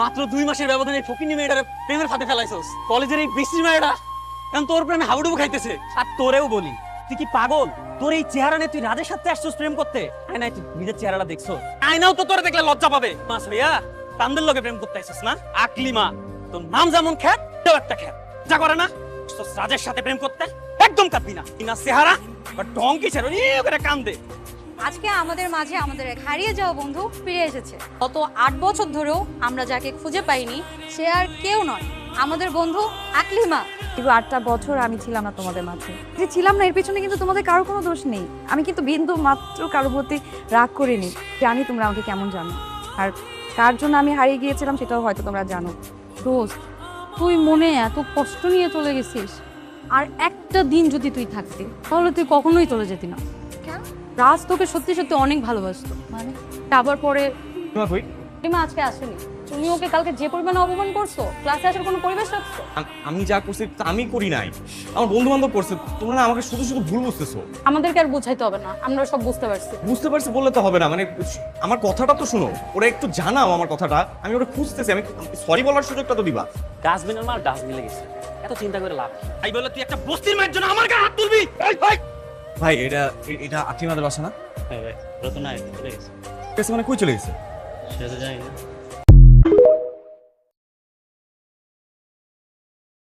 মাত্র 2 মাসের ব্যবধানে ফকিনি মেয়েটারে প্রেমের ফাঁদে ফেলাইছস। কলেজের এই বিশ্রী মেয়েটা এখন তোর প্রেমে হাবুডুবু খাইতেছে। আর তোরেও বলি, তুই কি পাগল? তোর এই চেহারা নিয়ে তুই রাজের সাথে আসছিস প্রেম করতে? আয় নাই, তুই নিজের চেহারাটা দেখছো? আয়নাও তো তোরে দেখলে লজ্জা পাবে। মাস ভাইয়া তান্দের লগে প্রেম করতে আইছিস না? আকলিমা, তোর নাম যেমন খ্যাত তেও একটা খ্যাত। যা করে না তো রাজের সাথে প্রেম করতে একদম কাঁদবি না। কিনা চেহারা বা ঢং কি ছেড়ে করে কান্দে। আজকে আমাদের মাঝে আমাদের এক হারিয়ে যাওয়া বন্ধু ফিরে এসেছে। গত 8 বছর ধরেও আমরা যাকে খুঁজে পাইনি সে আর কেউ নয়, আমাদের বন্ধু আকলিমা। পুরো 8টা বছর আমি ছিলাম না তোমাদের মাঝে, যে ছিলাম না এর পেছনে কিন্তু তোমাদের কারো কোনো দোষ নেই। আমি কিন্তু বিন্দু মাত্র কারোর প্রতি রাগ করিনি। জানি তোমরা আমাকে কেমন জানো, আর কার জন্য আমি হারিয়ে গিয়েছিলাম সেটাও হয়তো তোমরা জানো। দোস্ত, তুই মনে এত কষ্ট নিয়ে চলে গেছিস, আর একটা দিন যদি তুই থাকতি তাহলে তুই কখনোই চলে যেতি না। কেন? রাজ তোকে সত্যি সত্যি অনেক ভালোবাসতো। মানে তারপর পরে কই? রিমা আজকে আসেনি। তুমি ওকে কালকে যে পরিমাণে অপমান করছো, ক্লাসে আসার কোনো পরিবেশ রাখছো? আমি যা করছি তা আমি করি নাই, আমার বন্ধু বান্ধব করছে। তোমরা না আমাকে শুধু শুধু ভুল বুঝতেছো। আমাদেরকে আর বুঝাইতে হবে না, আমরা সব বুঝতে পারছি। বুঝতে পারছি বললে তো হবে না, মানে আমার কথাটা তো শোনো, ওরা একটু জানাও আমার কথাটা। আমি ওরা খুঁজতেছি, আমি সরি বলার সুযোগটা তো দিবা। ডাস্টবিনের মাল ডাস্টবিনে গেছে, এত চিন্তা করে লাভ কি? তাই বলে তুই একটা বস্তির মায়ের জন্য আমার গায়ে হাত তুলবি? ভাই এটা এটা আকিমাদের বাসা না? রতনা চলে গেছে। মানে কই চলে গেছে? সে তো জানি না।